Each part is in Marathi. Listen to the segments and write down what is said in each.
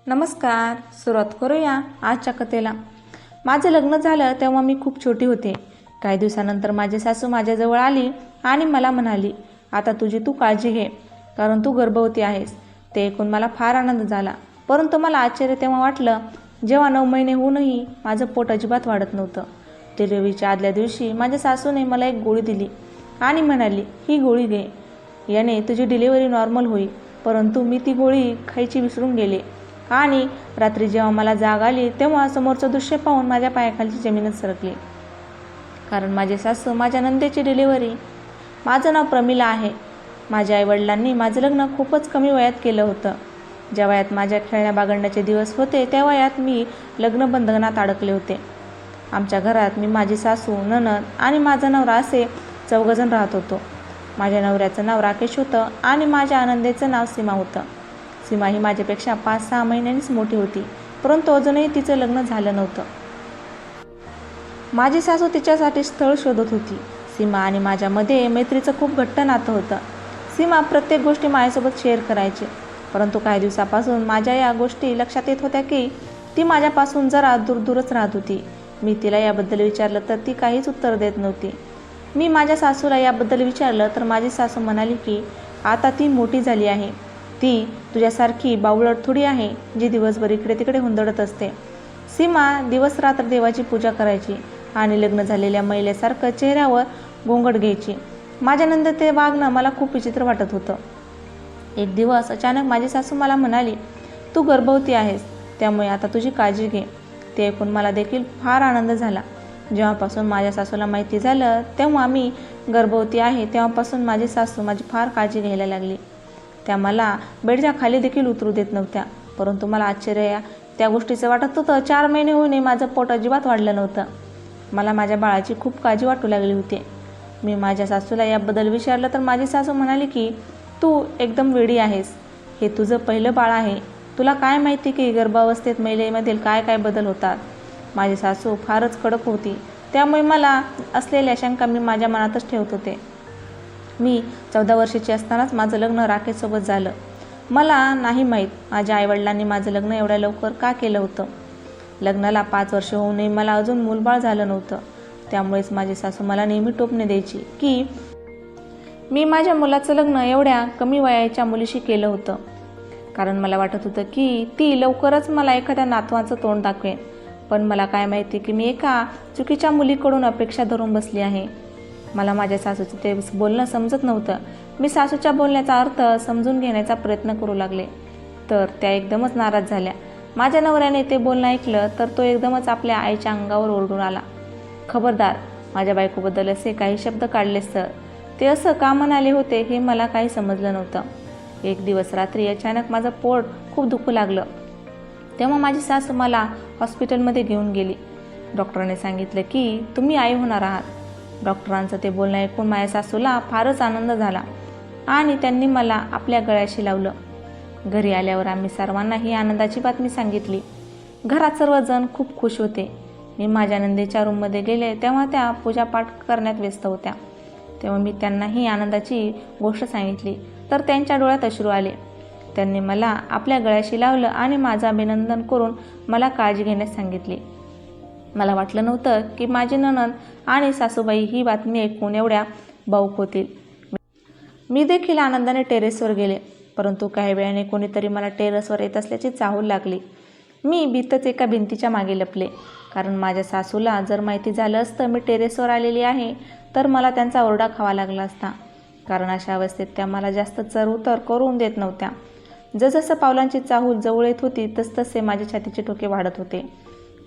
नमस्कार. सुरुवात करूया आजच्या कथेला. माझं लग्न झालं तेव्हा मी खूप छोटी होते. काही दिवसानंतर माझी सासू माझ्याजवळ आली आणि मला म्हणाली, आता तुझी तू काळजी घे, कारण तू गर्भवती आहेस. ते ऐकून मला फार आनंद झाला. परंतु मला आश्चर्य तेव्हा वाटलं जेव्हा 9 महिने होऊनही माझं पोट अजिबात वाढत नव्हतं. डिलिव्हरीच्या आदल्या दिवशी माझ्या सासूने मला एक गोळी दिली आणि म्हणाली, ही गोळी घे, याने तुझी डिलिव्हरी नॉर्मल होईल. परंतु मी ती गोळी खायची विसरून गेले आणि रात्री जेव्हा मला जाग आली तेव्हा समोरचं दृश्य पाहून माझ्या पायाखालची जमीनच सरकली. कारण माझे सासू माझ्या नंदेची डिलिव्हरी. माझं नाव प्रमिला आहे. माझ्या आईवडिलांनी माझं लग्न खूपच कमी वयात केलं होतं. ज्या वयात माझ्या खेळण्या बागडण्याचे दिवस होते त्या वयात मी लग्न बंधनात अडकले होते. आमच्या घरात मी, माझी सासू, नणंद आणि माझा नवरा असे 4 जण राहत होतो. माझ्या नवऱ्याचं नाव राकेश होतं आणि माझ्या आनंदेचं नाव सीमा होतं. सीमा ही माझ्यापेक्षा 5-6 महिन्यांनीच मोठी होती, परंतु अजूनही तिचं लग्न झालं नव्हतं. माझी सासू तिच्यासाठी स्थळ शोधत होती. सीमा आणि माझ्यामध्ये मैत्रीचं खूप घट्ट नातं होतं. सीमा प्रत्येक गोष्टी माझ्यासोबत शेअर करायची, परंतु काही दिवसापासून माझ्या या गोष्टी लक्षात येत होत्या की ती माझ्यापासून जरा दूरच राहत होती. मी तिला याबद्दल विचारलं तर ती काहीच उत्तर देत नव्हती. मी माझ्या सासूला याबद्दल विचारलं तर माझी सासू म्हणाली की आता ती मोठी झाली आहे. ती तुझ्यासारखी बावळट थोडी आहे जी दिवसभर इकडे तिकडे हुंदडत असते. सीमा दिवस रात्र देवाची पूजा करायची आणि लग्न झालेल्या महिलेसारखं चेहऱ्यावर गोंगट घ्यायची. माझ्या नंतर ते वागणं मला खूप विचित्र वाटत होतं. एक दिवस अचानक माझी सासू मला म्हणाली, तू गर्भवती आहेस, त्यामुळे आता तुझी काळजी घे. ते ऐकून मला देखील फार आनंद झाला. जेव्हापासून माझ्या सासूला माहिती झालं तेव्हा मी गर्भवती आहे तेव्हापासून माझी सासू माझी फार काळजी घ्यायला लागली. त्या मला बेडच्या खाली देखील उतरू देत नव्हत्या. परंतु मला आश्चर्य त्या गोष्टीचं वाटत होतं, 4 महिने होऊनही माझं पोट अजिबात वाढलं नव्हतं. मला माझ्या बाळाची खूप काळजी वाटू लागली होती. मी माझ्या सासूला याबद्दल विचारलं तर माझी सासू म्हणाली की तू एकदम वेडी आहेस. हे तुझं पहिलं बाळ आहे. तुला काय माहिती की गर्भावस्थेत महिलेमधील काय काय बदल होतात. माझी सासू फारच कडक होती, त्यामुळे मला असलेल्या शंका मी माझ्या मनातच ठेवत होते. मी 14 वर्षाची असतानाच माझं लग्न राकेशसोबत झालं. मला नाही माहीत माझ्या आईवडिलांनी माझं लग्न एवढ्या लवकर का केलं होतं. लग्नाला 5 वर्ष होऊनही मला अजून मूलबाळ झालं नव्हतं. त्यामुळेच माझी सासू मला नेहमी टोपणे द्यायची की मी माझ्या मुलाचं लग्न एवढ्या कमी वयाच्या मुलीशी केलं होतं. कारण मला वाटत होतं की ती लवकरच मला एखाद्या नातवाचं तोंड दाखवेन. पण मला काय माहिती की मी एका चुकीच्या मुलीकडून अपेक्षा धरून बसली आहे. मला माझ्या सासूचं ते बोलणं समजत नव्हतं. मी सासूच्या बोलण्याचा अर्थ समजून घेण्याचा प्रयत्न करू लागले तर त्या एकदमच नाराज झाल्या. माझ्या नवऱ्याने ते बोलणं ऐकलं तर तो एकदमच आपल्या आईच्या अंगावर ओरडून आला, खबरदार, माझ्या बायकोबद्दल असे काही शब्द काढलेस तर. ते असं का म्हणाले होते हे मला काही समजलं नव्हतं. एक दिवस रात्री अचानक माझं पोट खूप दुखू लागलं. तेव्हा माझी सासू मला हॉस्पिटलमध्ये घेऊन गेली. डॉक्टरांनी सांगितलं की तुम्ही आई होणार आहात. डॉक्टरांचं ते बोलणं ऐकून माझ्या सासूला फारच आनंद झाला आणि त्यांनी मला आपल्या गळ्याशी लावलं. घरी आल्यावर आम्ही सर्वांना ही आनंदाची बातमी सांगितली. घरात सर्वजण खूप खुश होते. मी माझ्या नंदेच्या रूममध्ये गेले तेव्हा त्या पूजापाठ करण्यात व्यस्त होत्या. तेव्हा मी त्यांना ही आनंदाची गोष्ट सांगितली तर त्यांच्या डोळ्यात अश्रू आले. त्यांनी मला आपल्या गळ्याशी लावलं आणि माझं अभिनंदन करून मला काळजी घेण्यास सांगितली. मला वाटलं नव्हतं की माझी नणंद आणि सासूबाई ही बातमी ऐकून एवढ्या भावूक होतील. मी देखील आनंदाने टेरेसवर गेले, परंतु काही वेळाने कोणीतरी मला टेरेसवर येत असल्याची चाहूल लागली. मी भीतच एका भिंतीच्या मागे लपले, कारण माझ्या सासूला जर माहिती झालं असतं मी टेरेसवर आलेली आहे तर मला त्यांचा ओरडा खावा लागला असता. कारण अशा अवस्थेत त्या मला जास्त चढ-उतर करून देत नव्हत्या. जसजसं पावलांची चाहूल जवळ येत होती तसतसे माझे छातीचे ठोके वाढत होते.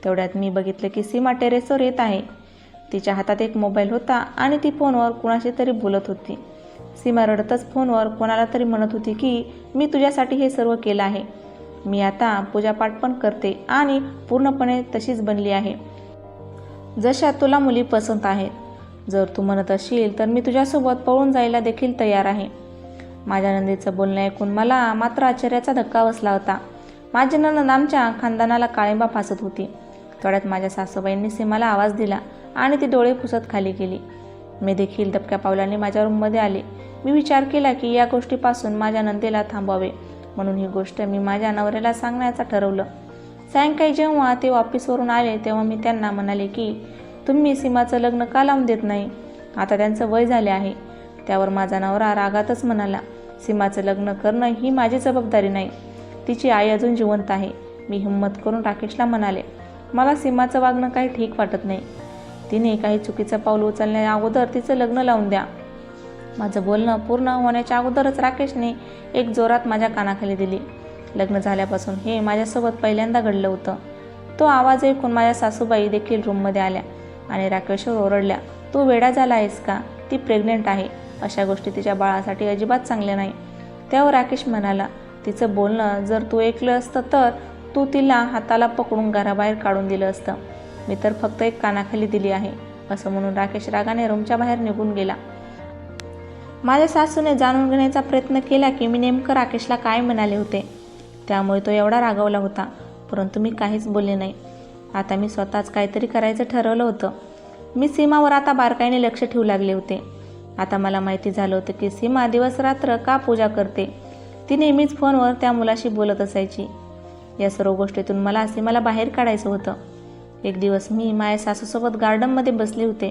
तेवढ्यात मी बघितलं की सीमा टेरेसवर येत आहे. तिच्या हातात एक मोबाईल होता आणि ती फोनवर कुणाशी तरी बोलत होती. सीमा रडतच फोनवर कोणाला तरी म्हणत होती की मी तुझ्यासाठी हे सर्व केलं आहे. मी आता पूजापाठ पण करते आणि पूर्णपणे तशीच बनली आहे जशा तुला मुली पसंत आहेत. जर तू म्हणत असशील तर मी तुझ्यासोबत पळून जायला देखील तयार आहे. माझ्या नंदेचं बोलणं ऐकून मला मात्र आश्चर्याचा धक्का बसला होता. माझी नणंद आमच्या खानदानाला काळिंबा फासत होती. तेवढ्यात माझ्या सासूबाईंनी सीमाला आवाज दिला आणि ती डोळे पुसत खाली गेली. मी देखील दबक्या पावलांनी माझ्या रूममध्ये आले. मी विचार केला की या गोष्टीपासून माझ्या नंदेला थांबवावे म्हणून ही गोष्ट मी माझ्या नवऱ्याला सांगण्याचं ठरवलं. सायंकाळी जेव्हा ते ऑफिसवरून आले तेव्हा मी त्यांना म्हणाले की तुम्ही सीमाचं लग्न का लावून देत नाही? आता त्यांचं वय झाले आहे. त्यावर माझा नवरा रागातच म्हणाला, सीमाचं लग्न करणं ही माझी जबाबदारी नाही. तिची आई अजून जिवंत आहे. मी हिंमत करून राकेशला म्हणाले, मला सीमाचं वागणं काही ठीक वाटत नाही. तिने काही चुकीचं पाऊल उचलण्या अगोदर तिचं लग्न लावून द्या. माझं बोलणं पूर्ण होण्याच्या अगोदरच राकेशने एक जोरात माझ्या कानाखाली दिली. लग्न झाल्यापासून हे माझ्यासोबत पहिल्यांदा घडलं होतं. तो आवाज ऐकून माझ्या सासूबाई देखील रूममध्ये आल्या आणि राकेशवर ओरडल्या, तू वेडा झाला आहेस का? ती प्रेग्नेंट आहे. अशा गोष्टी तिच्या बाळासाठी अजिबात चांगल्या नाही. त्यावर राकेश म्हणाला, तिचं बोलणं जर तू ऐकलं असतं तर तू तिला हाताला पकडून घराबाहेर काढून दिलं असतं. मी तर फक्त एक कानाखाली दिली आहे. असं म्हणून राकेश रागाने रूमच्या बाहेर निघून गेला. माझ्या सासूने जाणून घेण्याचा प्रयत्न केला की मी नेमकं राकेशला काय म्हणाले होते. त्यामुळे तो एवढा रागावला होता, परंतु मी काहीच बोलले नाही. आता मी स्वतःच काहीतरी करायचं ठरवलं होतं. मी सीमावर आता बारकाईने लक्ष ठेवू लागले होते. आता मला माहिती झालं होतं की सीमा दिवस रात्र का पूजा करते. ती नेहमीच फोनवर त्या मुलाशी बोलत असायची. या सर्व गोष्टीतून मला सीमाला बाहेर काढायचं होतं. एक दिवस मी माझ्या सासूसोबत गार्डनमध्ये बसले होते.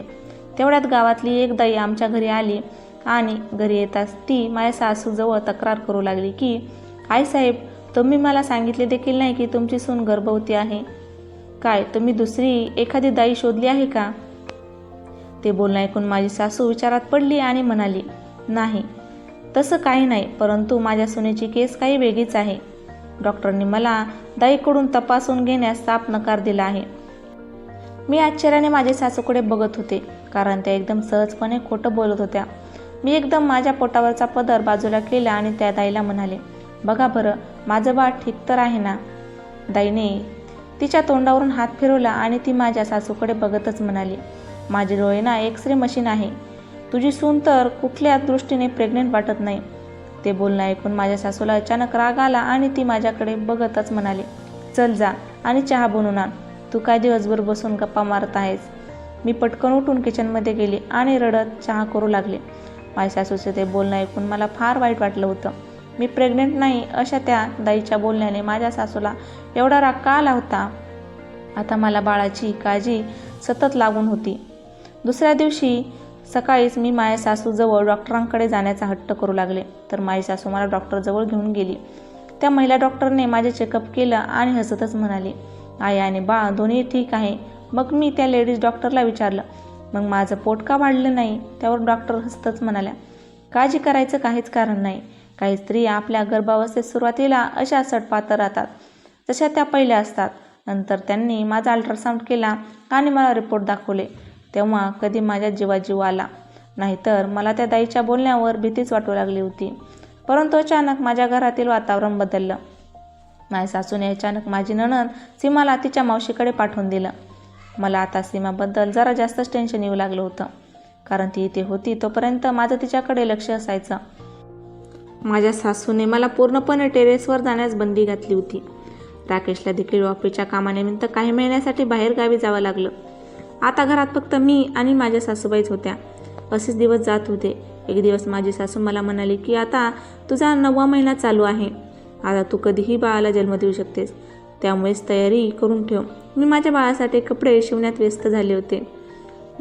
तेवढ्यात गावातली एक बाई आमच्या घरी आली आणि घरी येताच ती माझ्या सासूजवळ तक्रार करू लागली की आईसाहेब, तुम्ही मला सांगितले देखील नाही की तुमची सून गर्भवती आहे. काय तुम्ही दुसरी एखादी दाई शोधली आहे का? ते बोलणं ऐकून माझी सासू विचारात पडली आणि म्हणाली, नाही तसं काही नाही, परंतु माझ्या सुनेची केस काही वेगळीच आहे. डॉक्टरनी मला दाईकडून तपासून घेण्यास साफ नकार दिला आहे. मी आश्चर्याने माझ्या सासूकडे बघत होते, कारण त्या एकदम सहजपणे खोटं बोलत होत्या. मी एकदम माझ्या पोटावरचा पदर बाजूला केला आणि त्या दाईला म्हणाले, बघा बरं, माझं बाळ ठीक तर आहे ना? दाईने तिच्या तोंडावरून हात फिरवला आणि ती माझ्या सासूकडे बघतच म्हणाली, माझे डोळे ना एक्सरे मशीन आहे. तुझी सून तर कुठल्या दृष्टीने प्रेग्नेंट वाटत नाही. ते बोलणं ऐकून माझ्या सासूला अचानक राग आला आणि ती माझ्याकडे बघतच म्हणाली, चल जा आणि चहा बनवून आण. तू काय दिवसभर बसून गप्पा मारत आहेस? मी पटकन उठून किचनमध्ये गेले आणि रडत चहा करू लागले. माझ्या सासूचे ते बोलणं ऐकून मला फार वाईट वाटलं होतं. मी प्रेग्नेंट नाही अशा त्या दाईच्या बोलण्याने माझ्या सासूला एवढा राग का आला होता? आता मला बाळाची काळजी सतत लागून होती. दुसऱ्या दिवशी सकाळीच मी माझ्या सासूजवळ डॉक्टरांकडे जाण्याचा हट्ट करू लागले, तर माझी सासू मला डॉक्टरजवळ घेऊन गेली. त्या महिला डॉक्टरने माझे चेकअप केलं आणि हसतच म्हणाली, आई आणि बाळ दोन्ही ठीक आहे. मग मी त्या लेडीज डॉक्टरला विचारलं, मग माझं पोट का वाढलं नाही? त्यावर डॉक्टर हसतच म्हणाल्या, काळजी करायचं काहीच कारण नाही. काही स्त्रिया आपल्या गर्भावस्थेत सुरुवातीला अशा सडपातळ राहतात, जशा त्या पहिल्या असतात. नंतर त्यांनी माझा अल्ट्रासाऊंड केला आणि मला रिपोर्ट दाखवले. तेव्हा कधी माझ्या जीवात जीव आला. नाहीतर मला त्या दाईच्या बोलण्यावर भीतीच वाटू लागली होती. परंतु अचानक माझ्या घरातील वातावरण बदललं. माझ्या सासूने अचानक माझी नणंद सीमाला तिच्या मावशीकडे पाठवून दिलं. मला आता सीमाबद्दल जरा जास्तच टेन्शन येऊ लागलं होतं, कारण ती इथे होती तोपर्यंत माझं तिच्याकडे लक्ष असायचं. माझ्या सासूने मला पूर्णपणे टेरेसवर जाण्यास बंदी घातली होती. राकेशला देखील ऑफिसच्या कामानिमित्त काही महिन्यासाठी बाहेर गावी जावं लागलं. आता घरात फक्त मी आणि माझ्या सासूबाईच होत्या. असेच दिवस जात होते. एक दिवस माझी सासू मला म्हणाली की आता तुझा 9वा महिना चालू आहे. आता तू कधीही बाळाला जन्म देऊ शकतेस, त्यामुळेच तयारी करून ठेव. मी माझ्या बाळासाठी कपडे शिवण्यात व्यस्त झाले होते.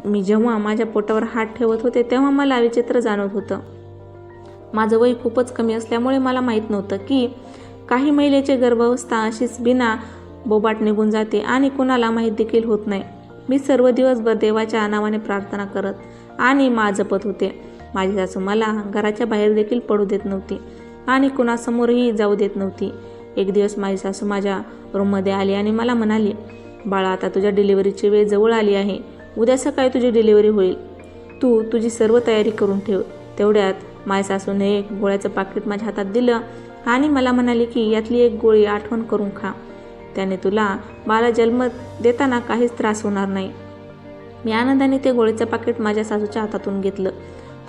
मी जेव्हा माझ्या पोटावर हात ठेवत होते तेव्हा मला विचित्र जाणवत होतं. माझं वय खूपच कमी असल्यामुळे मला माहीत नव्हतं की काही महिलेची गर्भावस्था अशीच बिना बोबाट निघून जाते आणि कुणाला माहीत देखील होत नाही. मी सर्व दिवसभर देवाच्या नावाने प्रार्थना करत आणि माळ जपत होते. माझी सासू मला घराच्या बाहेर देखील पडू देत नव्हती आणि कुणासमोरही जाऊ देत नव्हती. एक दिवस माझी सासू माझ्या रूममध्ये आली आणि मला म्हणाली, बाळा, आता तुझ्या डिलिव्हरीची वेळ जवळ आली आहे. उद्या सकाळी तुझी डिलिव्हरी होईल. तू तुझी सर्व तयारी करून ठेव. तेवढ्यात माझ्या सासूने एक गोळ्याचं पाकिट माझ्या हातात दिलं आणि मला म्हणाली की यातली एक गोळी आठवण करून खा. त्याने तुला बाळाला जन्म देताना काहीच त्रास होणार नाही. मी आनंदाने ते गोळीचं पाकिट माझ्या सासूच्या हातातून घेतलं,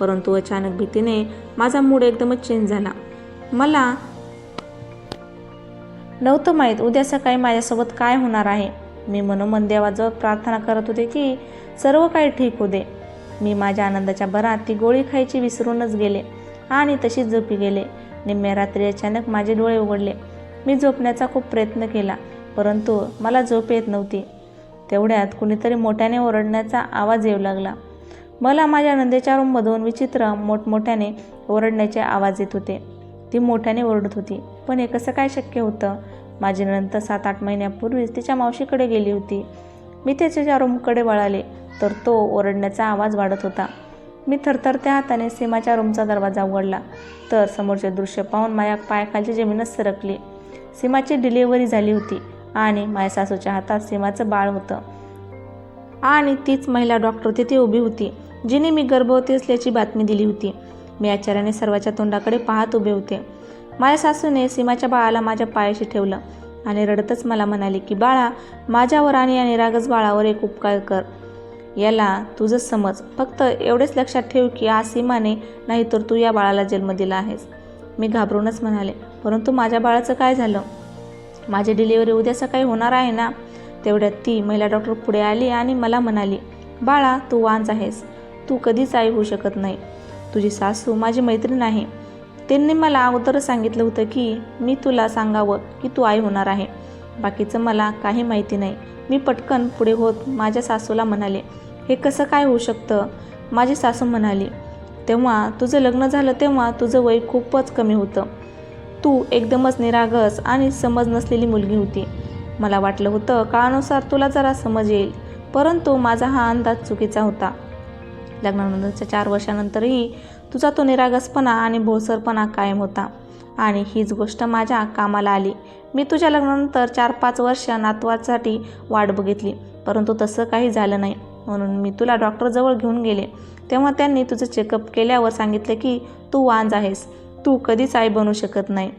परंतु अचानक भीतीने माझा मूड एकदमच चेंज झाला. मला नव्हतं माहीत उद्या सकाळी माझ्यासोबत काय होणार आहे. मी मनोमन देवाजवळ प्रार्थना करत होते की सर्व काही ठीक होऊ दे. मी माझ्या आनंदाच्या भरात ती गोळी खायची विसरूनच गेले आणि तशीच झोपी गेले. निम्म्या रात्री अचानक माझे डोळे उघडले. मी झोपण्याचा खूप प्रयत्न केला, परंतु मला झोप येत नव्हती. तेवढ्यात कुणीतरी मोठ्याने ओरडण्याचा आवाज येऊ लागला. मला माझ्या नंदेच्या रूममधून विचित्र मोठमोठ्याने ओरडण्याचे आवाज येत होते. ती मोठ्याने ओरडत होती, पण हे कसं काय शक्य होतं? माझी नंद 7-8 महिन्यापूर्वीच तिच्या मावशीकडे गेली होती. मी त्याच्या रूमकडे वळाले तर तो ओरडण्याचा आवाज वाढत होता. मी थरथरत्या हाताने सीमाच्या रूमचा दरवाजा उघडला तर समोरचे दृश्य पाहून माझ्या पायाखालची जमीनच सरकली. सीमाची डिलिव्हरी झाली होती आणि माझ्या सासूच्या हातात सीमाचं बाळ होतं आणि तीच महिला डॉक्टर तिथे उभी होती जिने मी गर्भवती असल्याची बातमी दिली होती. मी आश्चर्याने सर्वांच्या तोंडाकडे पाहत उभे होते. माझ्या सासूने सीमाच्या बाळाला माझ्या पायाशी ठेवलं आणि रडतच मला म्हणाली की बाळा, माझ्यावर आणि या निरागस बाळावर एक उपकार कर. याला तुझंच समज. फक्त एवढेच लक्षात ठेव की आज सीमाने नाही तर तू या बाळाला जन्म दिला आहेस. मी घाबरूनच म्हणाले, परंतु माझ्या बाळाचं काय झालं? माझी डिलिव्हरी उद्या सकाळी होणार आहे ना? तेवढ्यात ती महिला डॉक्टर पुढे आली आणि मला म्हणाली, बाळा, तू वांज आहेस. तू कधीच आई होऊ शकत नाही. तुझी सासू माझी मैत्रीण आहे. त्यांनी मला अगोदरच सांगितलं होतं की मी तुला सांगावं की तू आई होणार आहे. बाकीचं मला काही माहिती नाही. मी पटकन पुढे होत माझ्या सासूला म्हणाले, हे कसं काय होऊ शकतं? माझी सासू म्हणाली, तेव्हा तुझं लग्न झालं तेव्हा तुझं वय खूपच कमी होतं. तू एकदमच निरागस आणि समज नसलेली मुलगी होती. मला वाटलं होतं काळानुसार तुला जरा समज येईल, परंतु माझा हा अंदाज चुकीचा होता. लग्नानंतरच्या 4 वर्षानंतरही तुझा तो निरागसपणा आणि भोळसरपणा कायम होता आणि हीच गोष्ट माझ्या कामाला आली. मी तुझ्या लग्नानंतर 4-5 वर्ष नातवासाठी वाट बघितली, परंतु तसं काही झालं नाही. म्हणून मी तुला डॉक्टरजवळ घेऊन गेले. तेव्हा त्यांनी तुझं चेकअप केल्यावर सांगितलं की तू वांज आहेस. तू कधीच आई बनू शकत नाही.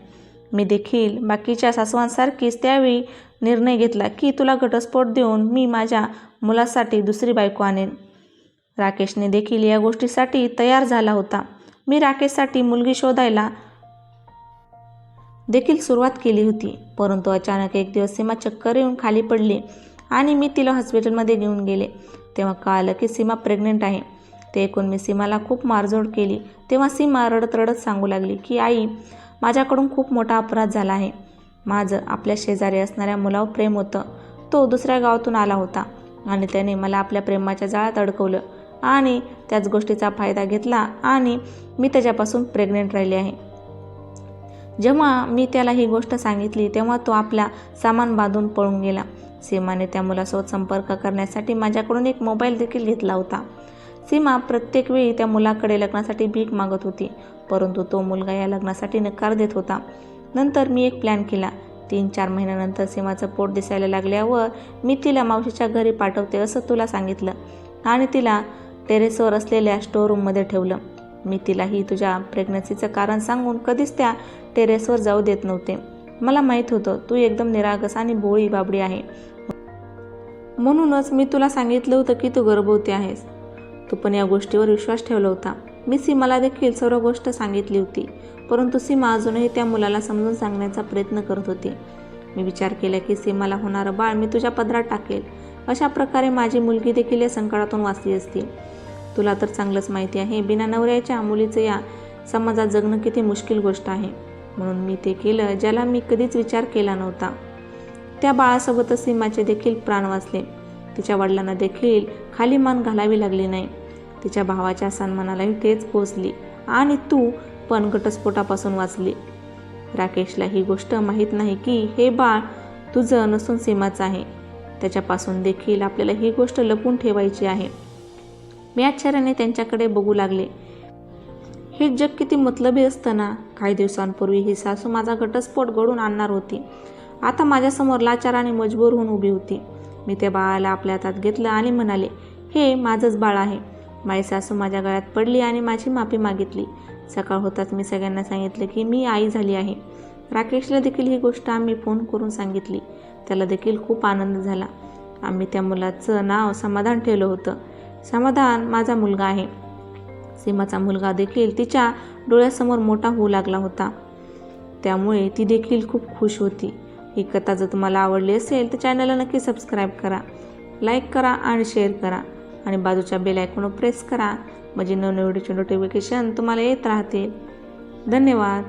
मी देखील बाकीच्या सासवांसारखीच त्यावेळी निर्णय घेतला की तुला घटस्फोट देऊन मी माझ्या मुलासाठी दुसरी बायको आणेन. राकेशने देखील या गोष्टीसाठी तयार झाला होता. मी राकेशसाठी मुलगी शोधायला देखील सुरुवात केली होती, परंतु अचानक एक दिवस सीमा चक्कर येऊन खाली पडली आणि मी तिला हॉस्पिटलमध्ये घेऊन गेले. तेव्हा कळालं की सीमा प्रेग्नेंट आहे. ते ऐकून मी सीमाला खूप मारझोड केली. तेव्हा सीमा रडत रडत सांगू लागली की आई, माझ्याकडून खूप मोठा अपराध झाला आहे. माझं आपल्या शेजारी असणाऱ्या मुलावर प्रेम होतं. तो दुसऱ्या गावातून आला होता आणि त्याने मला आपल्या प्रेमाच्या जाळ्यात अडकवलं आणि त्याच गोष्टीचा फायदा घेतला आणि मी त्याच्यापासून प्रेग्नेंट राहिली आहे. जेव्हा मी त्याला ही गोष्ट सांगितली तेव्हा तो आपला सामान बांधून पळून गेला. सीमाने त्या मुलासोबत संपर्क करण्यासाठी माझ्याकडून एक मोबाईल देखील घेतला होता. सीमा प्रत्येक वेळी त्या मुलाकडे लग्नासाठी भीक मागत होती, परंतु तो मुलगा या लग्नासाठी नकार देत होता. नंतर मी एक प्लॅन केला. 3-4 महिन्यानंतर सीमाचं पोट दिसायला लागल्यावर मी तिला मावशीच्या घरी पाठवते असं तुला सांगितलं आणि तिला टेरेसवर असलेल्या स्टोअररूममध्ये ठेवलं. मी तिलाही तुझ्या प्रेग्नन्सीचं कारण सांगून कधीच त्या टेरेसवर जाऊ देत नव्हते. मला माहीत होतं तू एकदम निरागस आणि भोळी बाबडी आहे, म्हणूनच मी तुला सांगितलं होतं की तू गर्भवती आहेस. तू पण या गोष्टीवर विश्वास ठेवला होता. मी सीमाला देखील सर्व गोष्ट सांगितली होती, परंतु सीमा अजूनही त्या मुलाला समजून सांगण्याचा प्रयत्न करत होती. मी विचार केला की सीमाला होणारं बाळ मी तुझ्या पदरात टाकेल. अशा प्रकारे माझी मुलगी देखील या संकटातून वाचली असती. तुला तर चांगलंच माहिती आहे बिना नवऱ्याच्या मुलीचं या समाजात जगणं किती मुश्किल गोष्ट आहे. म्हणून मी ते केलं ज्याला मी कधीच विचार केला नव्हता. त्या बाळासोबतच सीमाचे देखील प्राण वाचले. तिच्या वडिलांना देखील खाली मान घालावी लागली नाही. तिच्या भावाच्या सन्मानालाही ठेच पोचली आणि तू पण घटस्फोटापासून वाचली. राकेशला ही गोष्ट माहीत नाही की हे बाळ तुझं नसून सीमाचं आहे. त्याच्यापासून देखील आपल्याला ही गोष्ट लपून ठेवायची आहे. मी आश्चर्याने त्यांच्याकडे बघू लागले. हे जग किती मतलबी असतं ना. काही दिवसांपूर्वी ही सासू माझा घटस्फोट घडून आणणार होती. आता माझ्यासमोर लाचार आणि मजबूर होऊन उभी होती. मी त्या बाळाला आपल्या हातात घेतलं आणि म्हणाले, हे माझंच बाळ आहे. माझी सासू माझ्या गळ्यात पडली आणि माझी माफी मागितली. सकाळ होताच मी सगळ्यांना सांगितलं की मी आई झाली आहे. राकेशला देखील ही गोष्ट आम्ही फोन करून सांगितली. त्याला देखील खूप आनंद झाला. आम्ही त्या मुलाचं नाव समाधान ठेवलं होतं. समाधान माझा मुलगा आहे. सीमाचा मुलगा देखील तिच्या डोळ्यासमोर मोठा होऊ लागला होता, त्यामुळे ती देखील खूप खुश होती. ही कथा जर तुम्हाला आवडली असेल तर चॅनलला नक्की सबस्क्राईब करा, लाईक करा आणि शेअर करा आणि बाजूच्या बेल आयकॉनवर प्रेस करा म्हणजे नवनवीन व्हिडिओचे नोटिफिकेशन तुम्हाला येत राहतील. धन्यवाद.